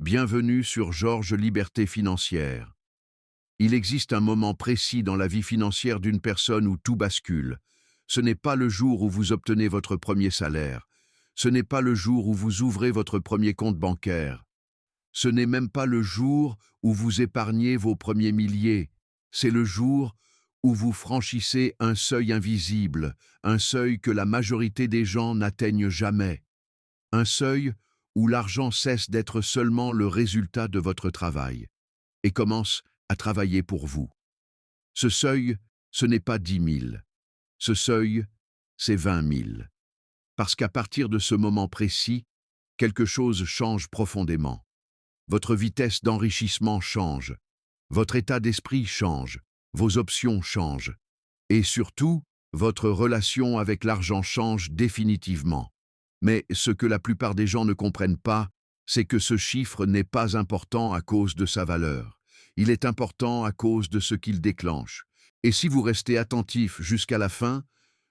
Bienvenue sur Georges Liberté Financière. Il existe un moment précis dans la vie financière d'une personne où tout bascule. Ce n'est pas le jour où vous obtenez votre premier salaire. Ce n'est pas le jour où vous ouvrez votre premier compte bancaire. Ce n'est même pas le jour où vous épargnez vos premiers milliers. C'est le jour où vous franchissez un seuil invisible, un seuil que la majorité des gens n'atteignent jamais. Un seuil où l'argent cesse d'être seulement le résultat de votre travail et commence à travailler pour vous. Ce seuil, ce n'est pas 10 000. Ce seuil, c'est 20 000. Parce qu'à partir de ce moment précis, quelque chose change profondément. Votre vitesse d'enrichissement change, votre état d'esprit change, vos options changent, et surtout, votre relation avec l'argent change définitivement. Mais ce que la plupart des gens ne comprennent pas, c'est que ce chiffre n'est pas important à cause de sa valeur. Il est important à cause de ce qu'il déclenche. Et si vous restez attentif jusqu'à la fin,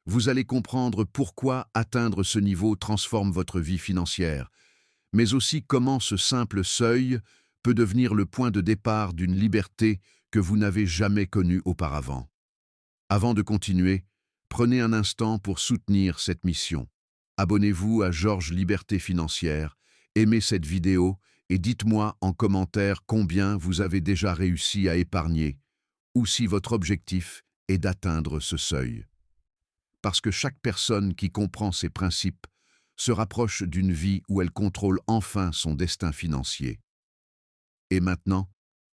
vous allez comprendre pourquoi atteindre ce niveau transforme votre vie financière, mais aussi comment ce simple seuil peut devenir le point de départ d'une liberté que vous n'avez jamais connue auparavant. Avant de continuer, prenez un instant pour soutenir cette mission. Abonnez-vous à Georges Liberté Financière, aimez cette vidéo et dites-moi en commentaire combien vous avez déjà réussi à épargner ou si votre objectif est d'atteindre ce seuil. Parce que chaque personne qui comprend ces principes se rapproche d'une vie où elle contrôle enfin son destin financier. Et maintenant,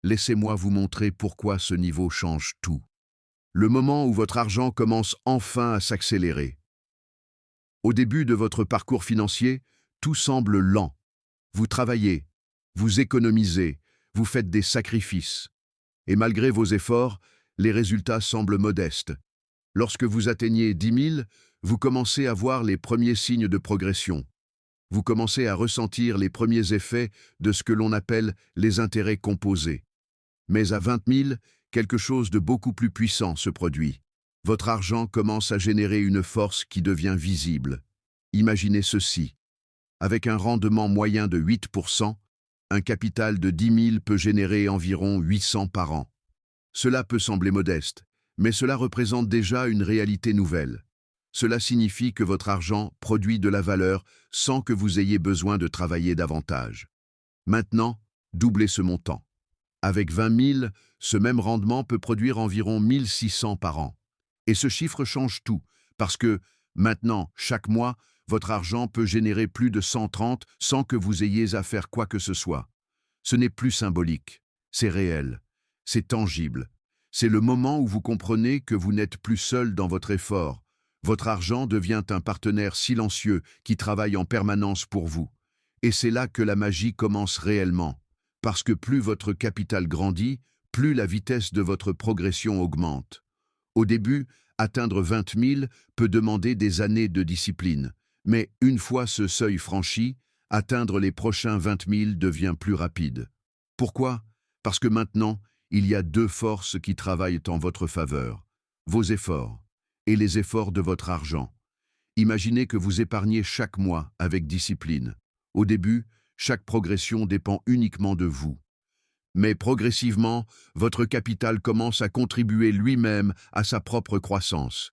laissez-moi vous montrer pourquoi ce niveau change tout. Le moment où votre argent commence enfin à s'accélérer. Au début de votre parcours financier, tout semble lent. Vous travaillez, vous économisez, vous faites des sacrifices. Et malgré vos efforts, les résultats semblent modestes. Lorsque vous atteignez 10 000, vous commencez à voir les premiers signes de progression. Vous commencez à ressentir les premiers effets de ce que l'on appelle les intérêts composés. Mais à 20 000, quelque chose de beaucoup plus puissant se produit. Votre argent commence à générer une force qui devient visible. Imaginez ceci. Avec un rendement moyen de 8%, un capital de 10 000 peut générer environ 800 par an. Cela peut sembler modeste, mais cela représente déjà une réalité nouvelle. Cela signifie que votre argent produit de la valeur sans que vous ayez besoin de travailler davantage. Maintenant, doublez ce montant. Avec 20 000, ce même rendement peut produire environ 1 600 par an. Et ce chiffre change tout, parce que, maintenant, chaque mois, votre argent peut générer plus de 130 sans que vous ayez à faire quoi que ce soit. Ce n'est plus symbolique, c'est réel, c'est tangible. C'est le moment où vous comprenez que vous n'êtes plus seul dans votre effort. Votre argent devient un partenaire silencieux qui travaille en permanence pour vous. Et c'est là que la magie commence réellement. Parce que plus votre capital grandit, plus la vitesse de votre progression augmente. Au début, atteindre 20 000 peut demander des années de discipline. Mais une fois ce seuil franchi, atteindre les prochains 20 000 devient plus rapide. Pourquoi? Parce que maintenant, il y a deux forces qui travaillent en votre faveur. Vos efforts et les efforts de votre argent. Imaginez que vous épargnez chaque mois avec discipline. Au début, chaque progression dépend uniquement de vous. Mais progressivement, votre capital commence à contribuer lui-même à sa propre croissance.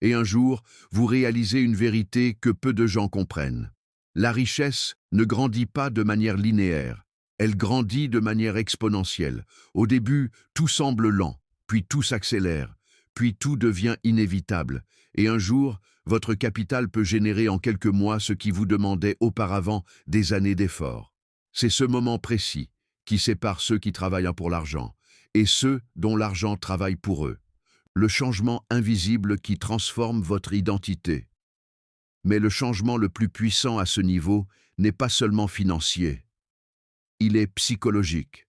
Et un jour, vous réalisez une vérité que peu de gens comprennent. La richesse ne grandit pas de manière linéaire, elle grandit de manière exponentielle. Au début, tout semble lent, puis tout s'accélère, puis tout devient inévitable. Et un jour, votre capital peut générer en quelques mois ce qui vous demandait auparavant des années d'efforts. C'est ce moment précis qui sépare ceux qui travaillent pour l'argent et ceux dont l'argent travaille pour eux. Le changement invisible qui transforme votre identité. Mais le changement le plus puissant à ce niveau n'est pas seulement financier. Il est psychologique.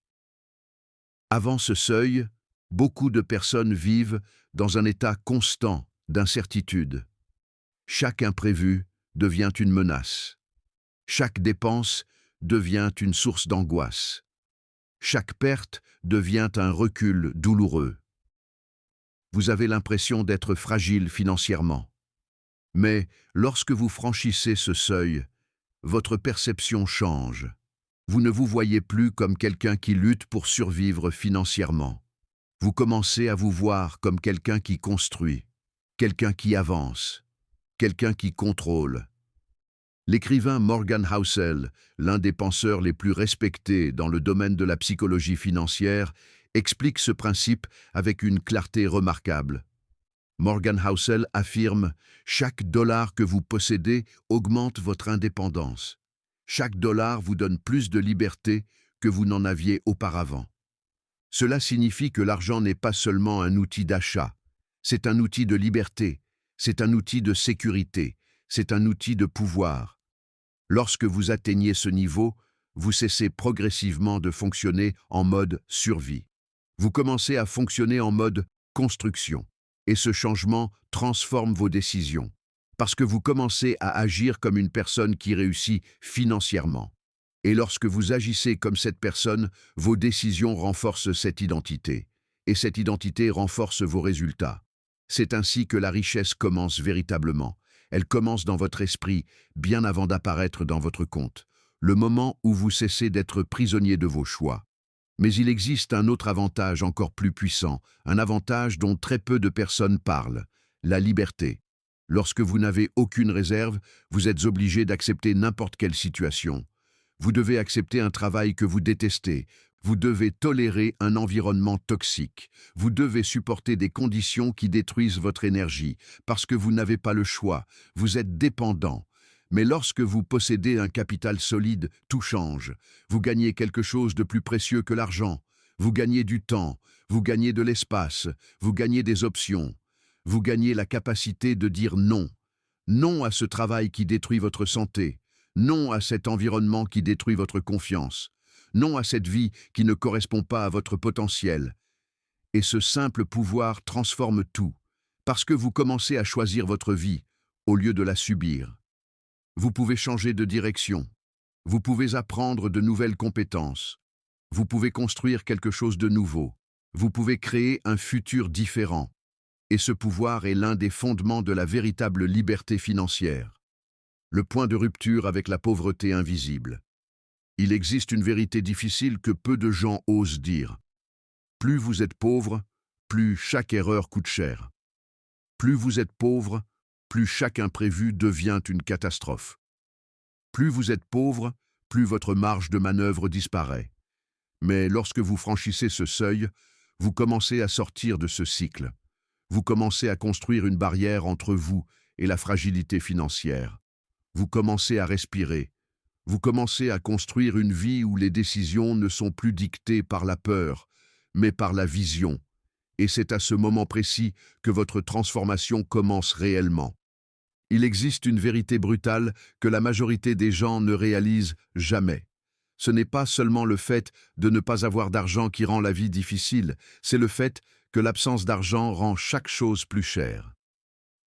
Avant ce seuil, beaucoup de personnes vivent dans un état constant d'incertitude. Chaque imprévu devient une menace. Chaque dépense devient une source d'angoisse. Chaque perte devient un recul douloureux. Vous avez l'impression d'être fragile financièrement. Mais lorsque vous franchissez ce seuil, votre perception change. Vous ne vous voyez plus comme quelqu'un qui lutte pour survivre financièrement. Vous commencez à vous voir comme quelqu'un qui construit, quelqu'un qui avance, quelqu'un qui contrôle. L'écrivain Morgan Housel, l'un des penseurs les plus respectés dans le domaine de la psychologie financière, explique ce principe avec une clarté remarquable. Morgan Housel affirme « Chaque dollar que vous possédez augmente votre indépendance. Chaque dollar vous donne plus de liberté que vous n'en aviez auparavant. » Cela signifie que l'argent n'est pas seulement un outil d'achat, c'est un outil de liberté, c'est un outil de sécurité, c'est un outil de pouvoir. Lorsque vous atteignez ce niveau, vous cessez progressivement de fonctionner en mode survie. Vous commencez à fonctionner en mode construction. Et ce changement transforme vos décisions, parce que vous commencez à agir comme une personne qui réussit financièrement. Et lorsque vous agissez comme cette personne, vos décisions renforcent cette identité. Et cette identité renforce vos résultats. C'est ainsi que la richesse commence véritablement. Elle commence dans votre esprit, bien avant d'apparaître dans votre compte. Le moment où vous cessez d'être prisonnier de vos choix. Mais il existe un autre avantage encore plus puissant, un avantage dont très peu de personnes parlent, la liberté. Lorsque vous n'avez aucune réserve, vous êtes obligé d'accepter n'importe quelle situation. Vous devez accepter un travail que vous détestez. Vous devez tolérer un environnement toxique. Vous devez supporter des conditions qui détruisent votre énergie, parce que vous n'avez pas le choix. Vous êtes dépendant. Mais lorsque vous possédez un capital solide, tout change. Vous gagnez quelque chose de plus précieux que l'argent. Vous gagnez du temps, vous gagnez de l'espace, vous gagnez des options. Vous gagnez la capacité de dire non. Non à ce travail qui détruit votre santé. Non à cet environnement qui détruit votre confiance. Non à cette vie qui ne correspond pas à votre potentiel. Et ce simple pouvoir transforme tout, parce que vous commencez à choisir votre vie au lieu de la subir. Vous pouvez changer de direction. Vous pouvez apprendre de nouvelles compétences. Vous pouvez construire quelque chose de nouveau. Vous pouvez créer un futur différent. Et ce pouvoir est l'un des fondements de la véritable liberté financière. Le point de rupture avec la pauvreté invisible. Il existe une vérité difficile que peu de gens osent dire. Plus vous êtes pauvre, plus chaque erreur coûte cher. Plus vous êtes pauvre, plus chaque imprévu devient une catastrophe. Plus vous êtes pauvre, plus votre marge de manœuvre disparaît. Mais lorsque vous franchissez ce seuil, vous commencez à sortir de ce cycle. Vous commencez à construire une barrière entre vous et la fragilité financière. Vous commencez à respirer. Vous commencez à construire une vie où les décisions ne sont plus dictées par la peur, mais par la vision. Et c'est à ce moment précis que votre transformation commence réellement. Il existe une vérité brutale que la majorité des gens ne réalisent jamais. Ce n'est pas seulement le fait de ne pas avoir d'argent qui rend la vie difficile, c'est le fait que l'absence d'argent rend chaque chose plus chère.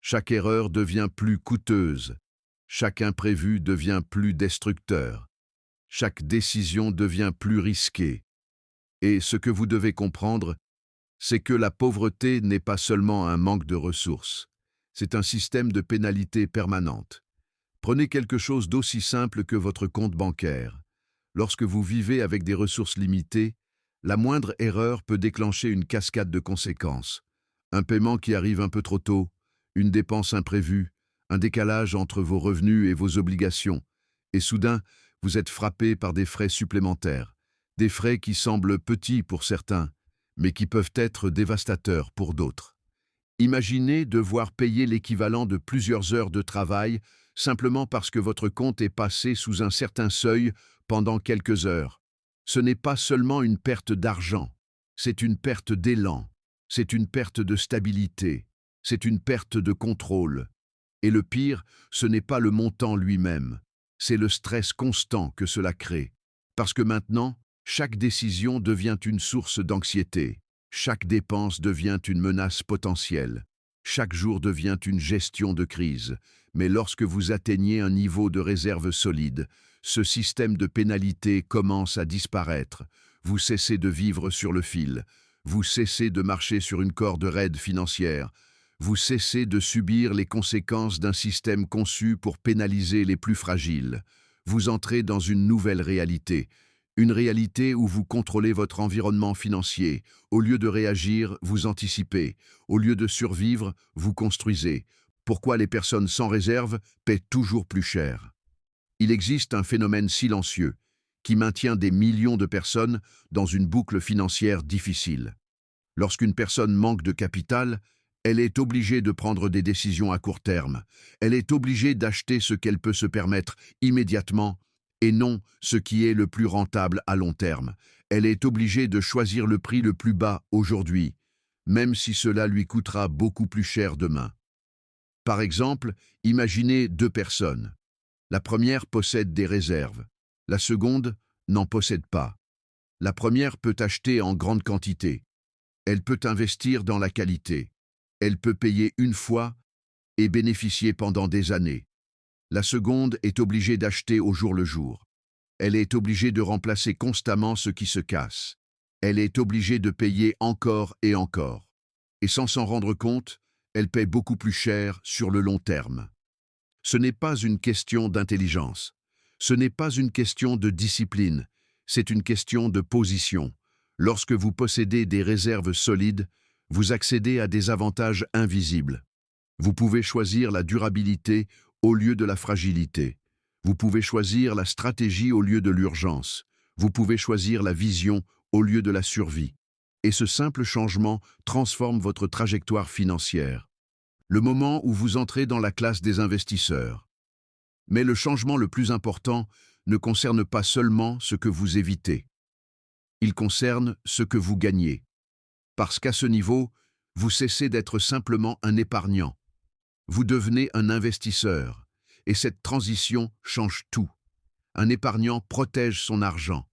Chaque erreur devient plus coûteuse. Chaque imprévu devient plus destructeur. Chaque décision devient plus risquée. Et ce que vous devez comprendre, c'est que la pauvreté n'est pas seulement un manque de ressources. C'est un système de pénalité permanente. Prenez quelque chose d'aussi simple que votre compte bancaire. Lorsque vous vivez avec des ressources limitées, la moindre erreur peut déclencher une cascade de conséquences. Un paiement qui arrive un peu trop tôt, une dépense imprévue, un décalage entre vos revenus et vos obligations. Et soudain, vous êtes frappé par des frais supplémentaires. Des frais qui semblent petits pour certains, mais qui peuvent être dévastateurs pour d'autres. Imaginez devoir payer l'équivalent de plusieurs heures de travail simplement parce que votre compte est passé sous un certain seuil pendant quelques heures. Ce n'est pas seulement une perte d'argent, c'est une perte d'élan, c'est une perte de stabilité, c'est une perte de contrôle. Et le pire, ce n'est pas le montant lui-même, c'est le stress constant que cela crée. Parce que maintenant, chaque décision devient une source d'anxiété. Chaque dépense devient une menace potentielle. Chaque jour devient une gestion de crise. Mais lorsque vous atteignez un niveau de réserve solide, ce système de pénalité commence à disparaître. Vous cessez de vivre sur le fil. Vous cessez de marcher sur une corde raide financière. Vous cessez de subir les conséquences d'un système conçu pour pénaliser les plus fragiles. Vous entrez dans une nouvelle réalité. Une réalité où vous contrôlez votre environnement financier. Au lieu de réagir, vous anticipez. Au lieu de survivre, vous construisez. Pourquoi les personnes sans réserve paient toujours plus cher? Il existe un phénomène silencieux qui maintient des millions de personnes dans une boucle financière difficile. Lorsqu'une personne manque de capital, elle est obligée de prendre des décisions à court terme. Elle est obligée d'acheter ce qu'elle peut se permettre immédiatement et non ce qui est le plus rentable à long terme. Elle est obligée de choisir le prix le plus bas aujourd'hui, même si cela lui coûtera beaucoup plus cher demain. Par exemple, imaginez deux personnes. La première possède des réserves. La seconde n'en possède pas. La première peut acheter en grande quantité. Elle peut investir dans la qualité. Elle peut payer une fois et bénéficier pendant des années. La seconde est obligée d'acheter au jour le jour. Elle est obligée de remplacer constamment ce qui se casse. Elle est obligée de payer encore et encore. Et sans s'en rendre compte, elle paie beaucoup plus cher sur le long terme. Ce n'est pas une question d'intelligence. Ce n'est pas une question de discipline. C'est une question de position. Lorsque vous possédez des réserves solides, vous accédez à des avantages invisibles. Vous pouvez choisir la durabilité au lieu de la fragilité. Vous pouvez choisir la stratégie au lieu de l'urgence. Vous pouvez choisir la vision au lieu de la survie. Et ce simple changement transforme votre trajectoire financière. Le moment où vous entrez dans la classe des investisseurs. Mais le changement le plus important ne concerne pas seulement ce que vous évitez. Il concerne ce que vous gagnez. Parce qu'à ce niveau, vous cessez d'être simplement un épargnant. Vous devenez un investisseur, et cette transition change tout. Un épargnant protège son argent.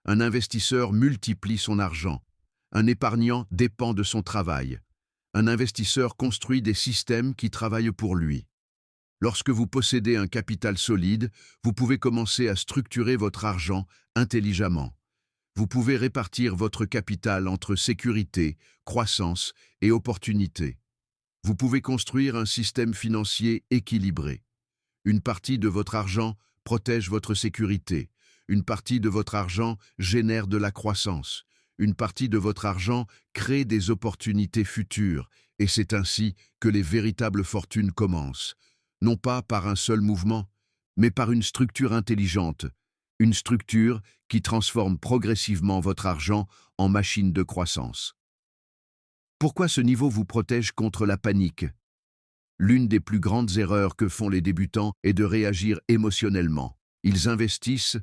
Un investisseur multiplie son argent. Un épargnant dépend de son travail. Un investisseur construit des systèmes qui travaillent pour lui. Lorsque vous possédez un capital solide, vous pouvez commencer à structurer votre argent intelligemment. Vous pouvez répartir votre capital entre sécurité, croissance et opportunité. Vous pouvez construire un système financier équilibré. Une partie de votre argent protège votre sécurité. Une partie de votre argent génère de la croissance. Une partie de votre argent crée des opportunités futures. Et c'est ainsi que les véritables fortunes commencent. Non pas par un seul mouvement, mais par une structure intelligente. Une structure qui transforme progressivement votre argent en machine de croissance. Pourquoi ce niveau vous protège contre la panique? L'une des plus grandes erreurs que font les débutants est de réagir émotionnellement. Ils investissent,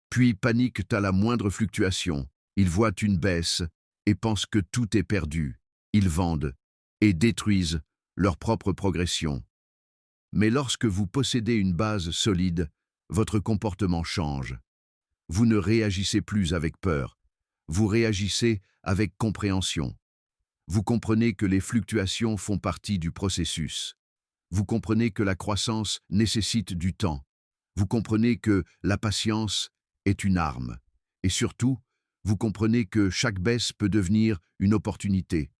puis paniquent à la moindre fluctuation. Ils voient une baisse et pensent que tout est perdu. Ils vendent et détruisent leur propre progression. Mais lorsque vous possédez une base solide, votre comportement change. Vous ne réagissez plus avec peur. Vous réagissez avec compréhension. Vous comprenez que les fluctuations font partie du processus. Vous comprenez que la croissance nécessite du temps. Vous comprenez que la patience est une arme. Et surtout, vous comprenez que chaque baisse peut devenir une opportunité.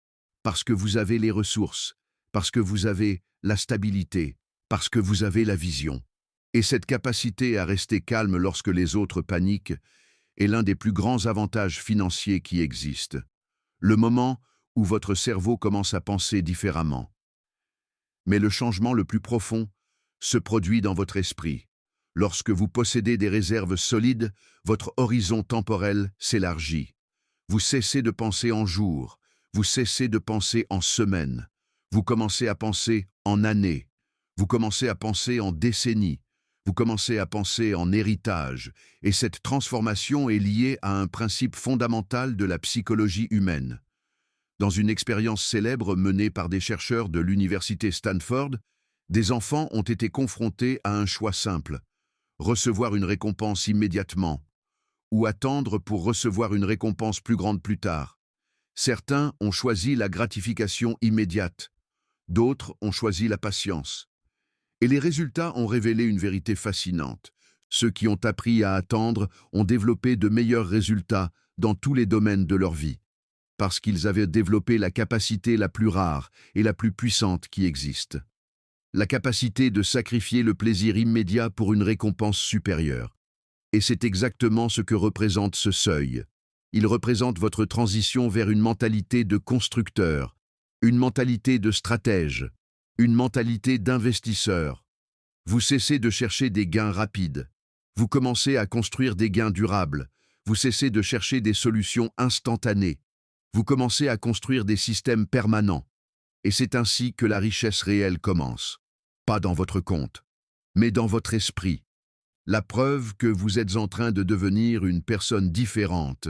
Parce que vous avez les ressources, parce que vous avez la stabilité, parce que vous avez la vision. Et cette capacité à rester calme lorsque les autres paniquent est l'un des plus grands avantages financiers qui existent. Le moment où votre cerveau commence à penser différemment. Mais le changement le plus profond se produit dans votre esprit. Lorsque vous possédez des réserves solides, votre horizon temporel s'élargit. Vous cessez de penser en jours, vous cessez de penser en semaines. Vous commencez à penser en années. Vous commencez à penser en décennies. Vous commencez à penser en héritage. Et cette transformation est liée à un principe fondamental de la psychologie humaine. Dans une expérience célèbre menée par des chercheurs de l'université Stanford, des enfants ont été confrontés à un choix simple: recevoir une récompense immédiatement ou attendre pour recevoir une récompense plus grande plus tard. Certains ont choisi la gratification immédiate, d'autres ont choisi la patience. Et les résultats ont révélé une vérité fascinante. Ceux qui ont appris à attendre ont développé de meilleurs résultats dans tous les domaines de leur vie, parce qu'ils avaient développé la capacité la plus rare et la plus puissante qui existe. La capacité de sacrifier le plaisir immédiat pour une récompense supérieure. Et c'est exactement ce que représente ce seuil. Il représente votre transition vers une mentalité de constructeur, une mentalité de stratège, une mentalité d'investisseur. Vous cessez de chercher des gains rapides. Vous commencez à construire des gains durables. Vous cessez de chercher des solutions instantanées. Vous commencez à construire des systèmes permanents. Et c'est ainsi que la richesse réelle commence. Pas dans votre compte, mais dans votre esprit. La preuve que vous êtes en train de devenir une personne différente.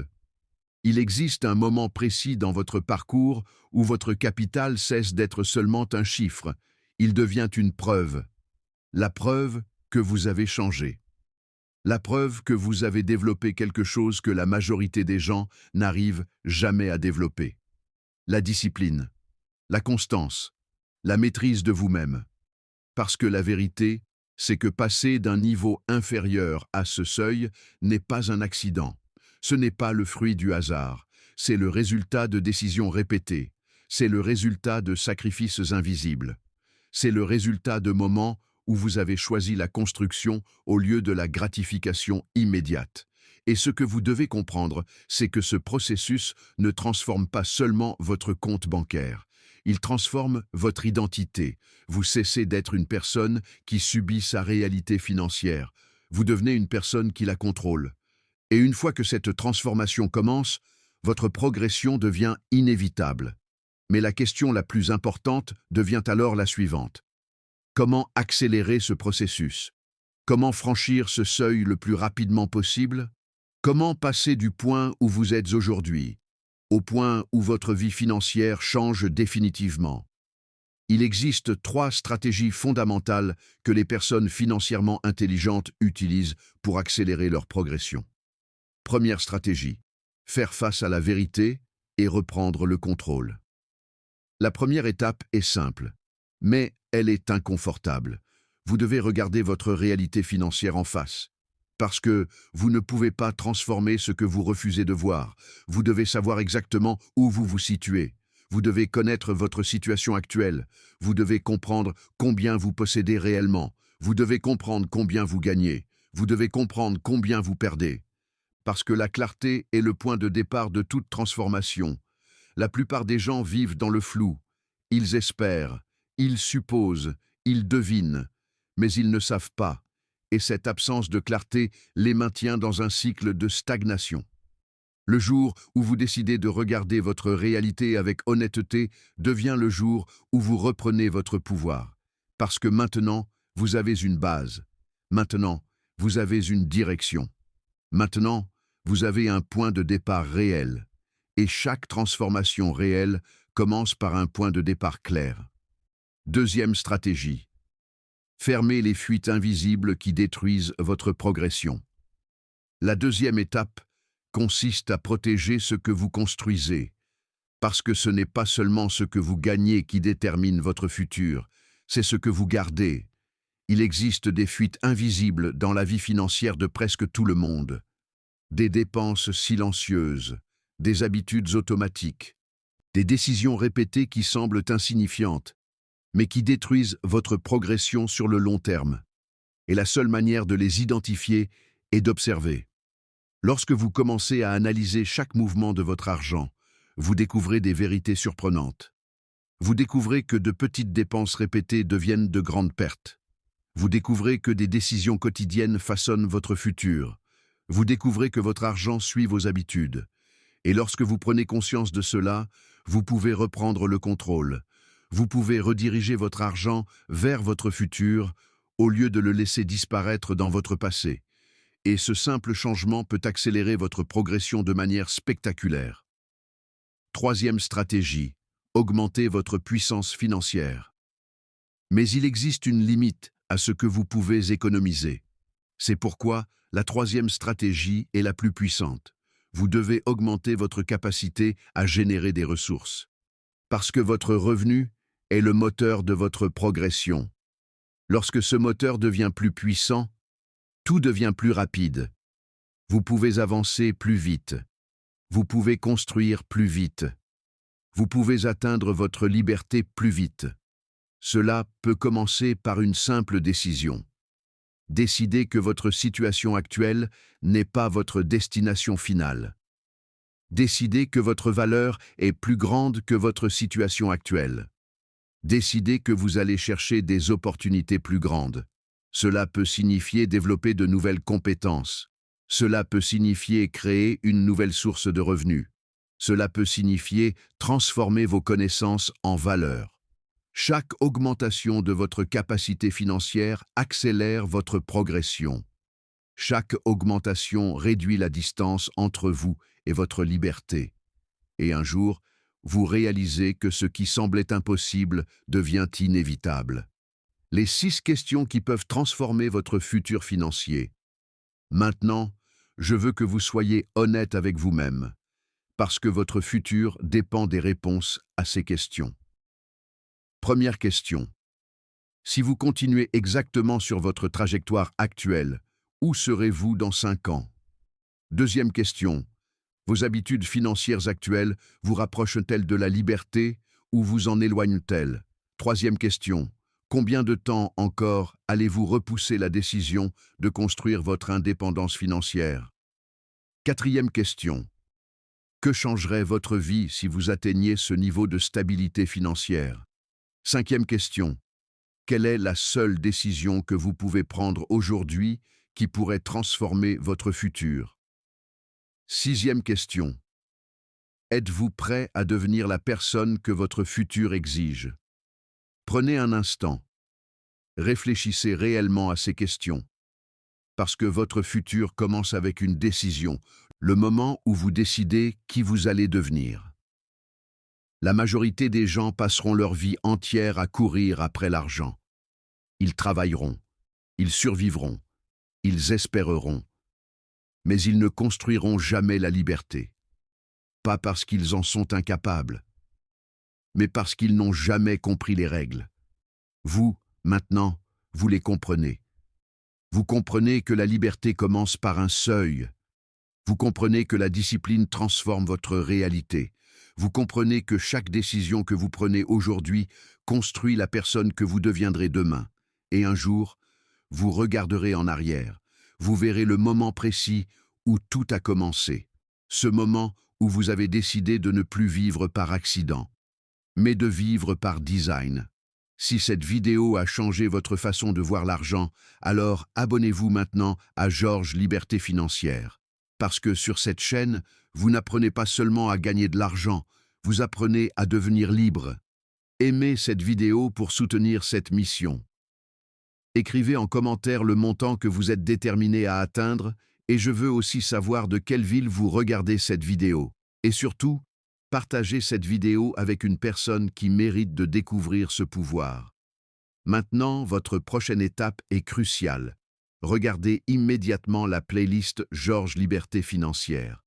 Il existe un moment précis dans votre parcours où votre capital cesse d'être seulement un chiffre. Il devient une preuve. La preuve que vous avez changé. La preuve que vous avez développé quelque chose que la majorité des gens n'arrivent jamais à développer. La discipline, la constance, la maîtrise de vous-même. Parce que la vérité, c'est que passer d'un niveau inférieur à ce seuil n'est pas un accident. Ce n'est pas le fruit du hasard. C'est le résultat de décisions répétées. C'est le résultat de sacrifices invisibles. C'est le résultat de moments où vous avez choisi la construction au lieu de la gratification immédiate. Et ce que vous devez comprendre, c'est que ce processus ne transforme pas seulement votre compte bancaire. Il transforme votre identité. Vous cessez d'être une personne qui subit sa réalité financière. Vous devenez une personne qui la contrôle. Et une fois que cette transformation commence, votre progression devient inévitable. Mais la question la plus importante devient alors la suivante. Comment accélérer ce processus? Comment franchir ce seuil le plus rapidement possible? Comment passer du point où vous êtes aujourd'hui au point où votre vie financière change définitivement? Il existe 3 stratégies fondamentales que les personnes financièrement intelligentes utilisent pour accélérer leur progression. Première stratégie, faire face à la vérité et reprendre le contrôle. La première étape est simple, mais elle est inconfortable. Vous devez regarder votre réalité financière en face. Parce que vous ne pouvez pas transformer ce que vous refusez de voir. Vous devez savoir exactement où vous vous situez. Vous devez connaître votre situation actuelle. Vous devez comprendre combien vous possédez réellement. Vous devez comprendre combien vous gagnez. Vous devez comprendre combien vous perdez. Parce que la clarté est le point de départ de toute transformation. La plupart des gens vivent dans le flou. Ils espèrent, ils supposent, ils devinent, mais ils ne savent pas. Et cette absence de clarté les maintient dans un cycle de stagnation. Le jour où vous décidez de regarder votre réalité avec honnêteté devient le jour où vous reprenez votre pouvoir. Parce que maintenant, vous avez une base. Maintenant, vous avez une direction. Maintenant, vous avez un point de départ réel. Et chaque transformation réelle commence par un point de départ clair. Deuxième stratégie. Fermez les fuites invisibles qui détruisent votre progression. La deuxième étape consiste à protéger ce que vous construisez, parce que ce n'est pas seulement ce que vous gagnez qui détermine votre futur, c'est ce que vous gardez. Il existe des fuites invisibles dans la vie financière de presque tout le monde. Des dépenses silencieuses, des habitudes automatiques, des décisions répétées qui semblent insignifiantes, mais qui détruisent votre progression sur le long terme. Et la seule manière de les identifier est d'observer. Lorsque vous commencez à analyser chaque mouvement de votre argent, vous découvrez des vérités surprenantes. Vous découvrez que de petites dépenses répétées deviennent de grandes pertes. Vous découvrez que des décisions quotidiennes façonnent votre futur. Vous découvrez que votre argent suit vos habitudes. Et lorsque vous prenez conscience de cela, vous pouvez reprendre le contrôle. Vous pouvez rediriger votre argent vers votre futur au lieu de le laisser disparaître dans votre passé. Et ce simple changement peut accélérer votre progression de manière spectaculaire. Troisième stratégie, augmenter votre puissance financière. Mais il existe une limite à ce que vous pouvez économiser. C'est pourquoi la troisième stratégie est la plus puissante. Vous devez augmenter votre capacité à générer des ressources. Parce que votre revenu est le moteur de votre progression. Lorsque ce moteur devient plus puissant, tout devient plus rapide. Vous pouvez avancer plus vite. Vous pouvez construire plus vite. Vous pouvez atteindre votre liberté plus vite. Cela peut commencer par une simple décision. Décidez que votre situation actuelle n'est pas votre destination finale. Décidez que votre valeur est plus grande que votre situation actuelle. Décidez que vous allez chercher des opportunités plus grandes. Cela peut signifier développer de nouvelles compétences. Cela peut signifier créer une nouvelle source de revenus. Cela peut signifier transformer vos connaissances en valeur. Chaque augmentation de votre capacité financière accélère votre progression. Chaque augmentation réduit la distance entre vous et votre liberté. Et un jour, vous réalisez que ce qui semblait impossible devient inévitable. Les 6 questions qui peuvent transformer votre futur financier. Maintenant, je veux que vous soyez honnête avec vous-même, parce que votre futur dépend des réponses à ces questions. Première question. Si vous continuez exactement sur votre trajectoire actuelle, où serez-vous dans 5 ans? Deuxième question. Vos habitudes financières actuelles vous rapprochent-elles de la liberté ou vous en éloignent-elles? Troisième question. Combien de temps encore allez-vous repousser la décision de construire votre indépendance financière? Quatrième question. Que changerait votre vie si vous atteigniez ce niveau de stabilité financière? Cinquième question. Quelle est la seule décision que vous pouvez prendre aujourd'hui qui pourrait transformer votre futur? Sixième question. Êtes-vous prêt à devenir la personne que votre futur exige? Prenez un instant. Réfléchissez réellement à ces questions. Parce que votre futur commence avec une décision, le moment où vous décidez qui vous allez devenir. La majorité des gens passeront leur vie entière à courir après l'argent. Ils travailleront, ils survivront, ils espéreront, mais ils ne construiront jamais la liberté. Pas parce qu'ils en sont incapables, mais parce qu'ils n'ont jamais compris les règles. Vous, maintenant, vous les comprenez. Vous comprenez que la liberté commence par un seuil. Vous comprenez que la discipline transforme votre réalité. Vous comprenez que chaque décision que vous prenez aujourd'hui construit la personne que vous deviendrez demain. Et un jour, vous regarderez en arrière. Vous verrez le moment précis où tout a commencé. Ce moment où vous avez décidé de ne plus vivre par accident, mais de vivre par design. Si cette vidéo a changé votre façon de voir l'argent, alors abonnez-vous maintenant à Georges Liberté Financière. Parce que sur cette chaîne, vous n'apprenez pas seulement à gagner de l'argent, vous apprenez à devenir libre. Aimez cette vidéo pour soutenir cette mission. Écrivez en commentaire le montant que vous êtes déterminé à atteindre et je veux aussi savoir de quelle ville vous regardez cette vidéo. Et surtout, partagez cette vidéo avec une personne qui mérite de découvrir ce pouvoir. Maintenant, votre prochaine étape est cruciale. Regardez immédiatement la playlist Georges Liberté Financière.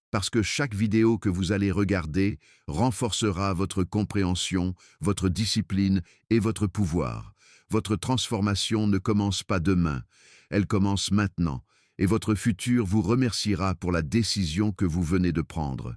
Parce que chaque vidéo que vous allez regarder renforcera votre compréhension, votre discipline et votre pouvoir. Votre transformation ne commence pas demain, elle commence maintenant, et votre futur vous remerciera pour la décision que vous venez de prendre.